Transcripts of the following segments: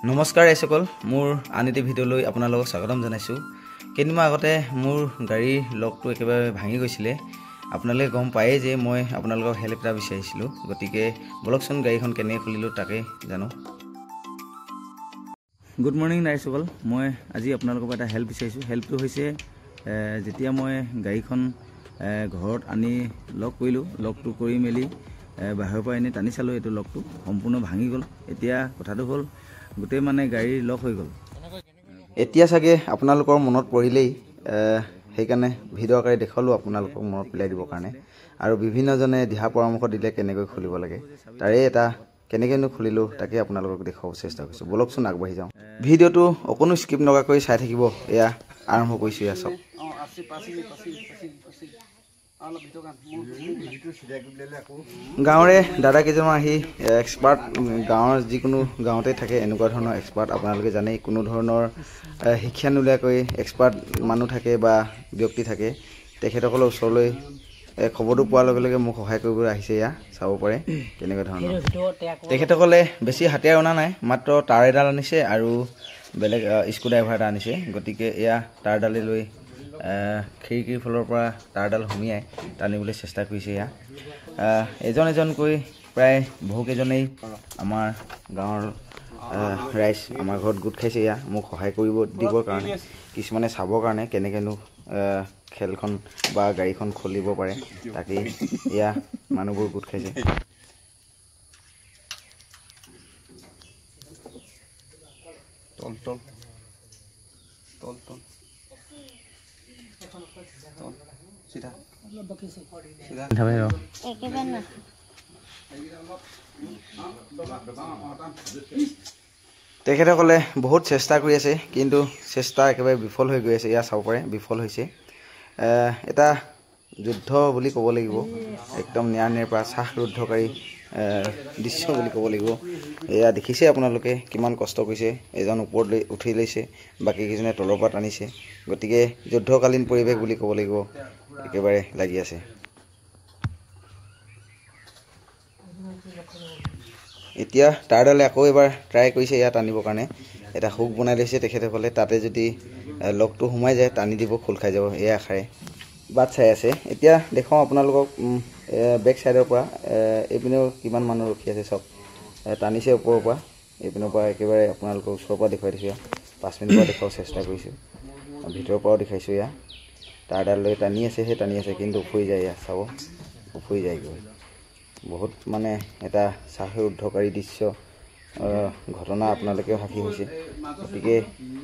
নমস্কাৰ এইসকল মোৰ আনিতি ভিডিঅ'লৈ আপোনালোকক স্বাগতম জনাইছোঁ। কেইদিনমান আগতে মোৰ গাড়ীৰ লকটো একেবাৰে ভাঙি গৈছিলে। আপোনালোকে গম পায়েই যে মই আপোনালোকক হেল্প এটা বিচাৰিছিলোঁ। গতিকে বলকচোন গাড়ীখন কেনেকৈ খুলিলোঁ তাকে জানো। গুড মৰ্ণিং ৰাইজসকল, মই আজি আপোনালোকৰ পৰা এটা হেল্প বিচাৰিছোঁ। হেল্পটো হৈছে যেতিয়া মই গাড়ীখন ঘৰত আনি লক কৰিলোঁ, লকটো কৰি মেলি বাহিৰৰ পৰা এনেই টানি চালোঁ, এইটো লকটো সম্পূৰ্ণ ভাঙি গ'ল। এতিয়া কথাটো হ'ল গোটেই মানে গাড়ীৰ লক হৈ গ'ল। এতিয়া চাগে আপোনালোকৰ মনত পৰিলেই, সেইকাৰণে ভিডিঅ' আকাৰে দেখুৱালোঁ আপোনালোকক মনত পেলাই দিবৰ কাৰণে। আৰু বিভিন্নজনে দিহা পৰামৰ্শ দিলে কেনেকৈ খুলিব লাগে, তাৰে এটা কেনেকৈনো খুলিলোঁ তাকে আপোনালোকক দেখুৱাব চেষ্টা কৰিছোঁ। বলকচোন আগবাঢ়ি যাওঁ। ভিডিঅ'টো অকণো স্কিপ নকৰাকৈ চাই থাকিব। এয়া আৰম্ভ কৰিছোঁ। এয়া চাওক। গাঁৱৰে দাদা কেইজনমান আহি এক্সপাৰ্ট, গাঁৱৰ যিকোনো গাঁৱতে থাকে এনেকুৱা ধৰণৰ এক্সপাৰ্ট। আপোনালোকে জানেই কোনো ধৰণৰ শিক্ষা নোলোৱাকৈ এক্সপাৰ্ট মানুহ থাকে বা ব্যক্তি থাকে। তেখেতসকলৰ ওচৰলৈ খবৰটো পোৱাৰ লগে লগে মোক সহায় কৰিবলৈ আহিছে। এয়া চাব পাৰে কেনেকুৱা ধৰণৰ। তেখেতসকলে বেছি হাতীয়াৰ অনা নাই, মাত্ৰ তাঁৰ এডাল আনিছে আৰু বেলেগ স্ক্ৰু ড্ৰাইভাৰ এটা আনিছে। গতিকে এয়া তাঁৰডালে লৈ খিৰিকীৰ ফালৰ পৰা তাঁৰডাল সুমিয়াই টানিবলৈ চেষ্টা কৰিছে। এয়া এজন এজনকৈ প্ৰায় বহুকেইজনেই আমাৰ গাঁৱৰ ৰাইজ আমাৰ ঘৰত গোট খাইছে। এয়া মোক সহায় কৰিব দিবৰ কাৰণে, কিছুমানে চাবৰ কাৰণে কেনেকৈনো খেলখন বা গাড়ীখন খুলিব পাৰে তাকেই এয়া মানুহবোৰ গোট খাইছে। তল তল তল তল সিধা সিধা তেখেতসকলে বহুত চেষ্টা কৰি আছে, কিন্তু চেষ্টা একেবাৰে বিফল হৈ গৈ আছে। এয়া চাব পাৰে বিফল হৈছে। এটা যুদ্ধ বুলি ক'ব লাগিব, একদম নিয়াৰ পৰা শ্বাসৰুদ্ধকাৰী দৃশ্য বুলি ক'ব লাগিব। এয়া দেখিছে আপোনালোকে কিমান কষ্ট কৰিছে। এজন ওপৰলৈ উঠি লৈছে, বাকীকেইজনে তলৰ পৰা টানিছে। গতিকে যুদ্ধকালীন পৰিৱেশ বুলি ক'ব লাগিব, একেবাৰে লাগি আছে। এতিয়া তাঁৰডালে আকৌ এবাৰ ট্ৰাই কৰিছে ইয়াত টানিবৰ কাৰণে। এটা হুক বনাই লৈছে তেখেতসকলে, তাতে যদি লকটো সোমাই যায় টানি দিব, খোল খাই যাব। এই আশাৰে বাট চাই আছে। এতিয়া দেখুৱাওঁ আপোনালোকক বেক চাইডৰ পৰা। এইপিনেও কিমান মানুহ ৰখি আছে চাওক। টানিছে ওপৰৰ পৰা, এইপিনৰ পৰা একেবাৰে আপোনালোকক ওচৰৰ পৰা দেখুৱাই দিছোঁ। 5 মিনিটৰ পৰা দেখুৱাব চেষ্টা কৰিছোঁ, ভিতৰৰ পৰাও দেখাইছোঁ। এয়া তাঁৰডাল লৈ টানি আছে, সেই টানি আছে, কিন্তু উফৰি যায়। এয়া চাব, উফৰি যায়গৈ। বহুত মানে এটা শ্বাসৰুদ্ধকাৰী দৃশ্য, ঘটনা আপোনালোকেও সাক্ষী হৈছে। গতিকে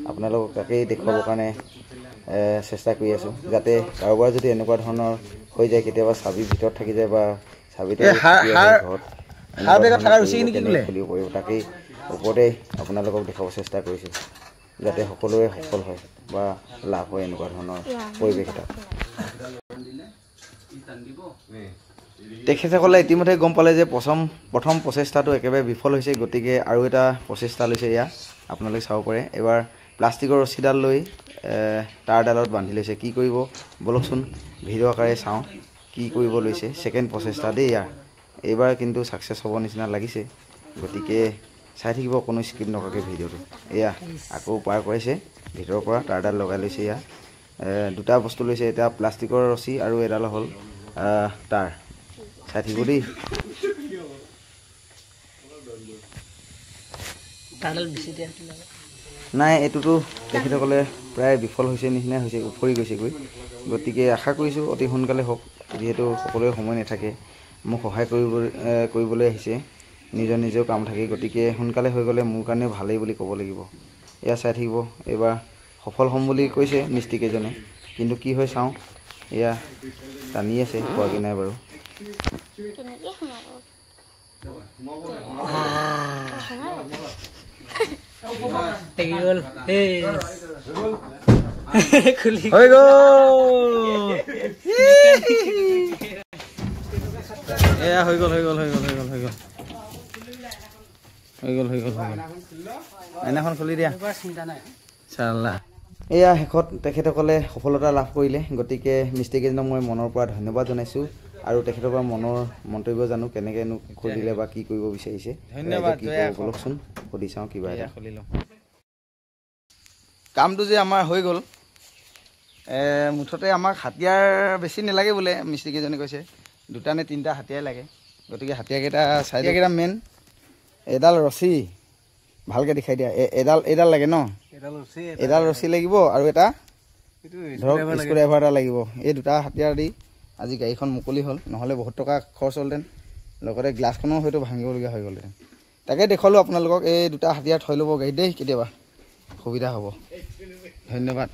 আপোনালোকক তাকেই দেখুৱাবৰ কাৰণে চেষ্টা কৰি আছোঁ, যাতে কাৰোবাৰ যদি এনেকুৱা ধৰণৰ হৈ যায়, কেতিয়াবা চাবি ভিতৰত থাকি যায় বা চাবিটো ঘৰত খুলিব পাৰিব, তাকেই ওপৰতে আপোনালোকক দেখুৱাব চেষ্টা কৰিছোঁ, যাতে সকলোৰে সফল হয় বা লাভ হয় এনেকুৱা ধৰণৰ পৰিৱেশ এটা। তেখেতসকলে ইতিমধ্যে গম পালে যে প্ৰথম প্ৰচেষ্টাটো একেবাৰে বিফল হৈছে। গতিকে আৰু এটা প্ৰচেষ্টা লৈছে। এয়া আপোনালোকে চাব পাৰে। এবাৰ প্লাষ্টিকৰ ৰছীডাল লৈ তাঁৰডালত বান্ধি লৈছে। কি কৰিব বলকচোন ভিডিঅ' আকাৰে চাওঁ কি কৰিব লৈছে। ছেকেণ্ড প্ৰচেষ্টা দেই ইয়াৰ। এইবাৰ কিন্তু ছাকচেছ হ'ব নিচিনা লাগিছে। গতিকে চাই থাকিব, কোনো স্কিপ নকৰাকৈ ভিডিঅ'টো। এয়া আকৌ পাৰ কৰিছে, ভিতৰৰ পৰা তাঁৰডাল লগাই লৈছে। এয়া দুটা বস্তু লৈছে, এটা প্লাষ্টিকৰ ৰছী আৰু এডাল হ'ল তাঁৰ। চাই থাকিব দেই। নাই, এইটোতো তেখেতসকলে প্ৰায় বিফল হৈছে নিচিনা হৈছে, উফৰি গৈছেগৈ। গতিকে আশা কৰিছোঁ অতি সোনকালে হওক, যিহেতু সকলোৰে সময় নাথাকে, মোক সহায় কৰিবলৈ আহিছে, নিজৰ কাম থাকে। গতিকে সোনকালে হৈ গ'লে মোৰ কাৰণেও ভালেই বুলি ক'ব লাগিব। এয়া চাই থাকিব। এইবাৰ সফল হ'ম বুলি কৈছে মিস্ত্ৰীকেইজনে, কিন্তু কি হয় চাওঁ। এয়া টানি আছে, পোৱাগৈ নাই বাৰু। হৈ গ'ল। এয়া হৈ গ'ল। আইনাখন খুলি দিয়া। চাল্লা। এয়া শেষত তেখেতসকলে সফলতা লাভ কৰিলে। গতিকে মিস্ত্ৰীকেইজনক মই মনৰ পৰা ধন্যবাদ জনাইছোঁ। আৰু তেখেতৰ পৰা মনৰ মন্তব্য জানো কেনেকৈনো খুলিলে বা কি কৰিব বিচাৰিছে ধন্যবাদ কি কৰিব বলকচোন সুধি চাওঁ কিবা এটা খুলি লওঁ কামটো যে আমাৰ হৈ গ'ল মুঠতে আমাক হাতিয়াৰ বেছি নালাগে বোলে মিস্ত্ৰীকেইজনে কৈছে 2টা নে 3টা হাতিয়াই লাগে গতিকে হাতিয়াৰকেইটা চাইডকেইটা মেইন এডাল ৰছী ভালকৈ দেখাই দিয়া এডাল লাগে ন এডাল ৰছী লাগিব আৰু এটা ধৰক স্ক্ৰুড্ৰাইভাৰ এটা লাগিব এই 2টা হাতিয়াৰ দি আজি গাড়ীখন মুকলি হ'ল নহ'লে বহুত টকা খৰচ হ'লহেঁতেন লগতে গ্লাছখনো হয়তো ভাঙিবলগীয়া হৈ গ'লহেঁতেন তাকে দেখুৱালোঁ আপোনালোকক এই 2টা হাতিয়াৰ থৈ ল'ব গাড়ীত দেই কেতিয়াবা সুবিধা হ'ব ধন্যবাদ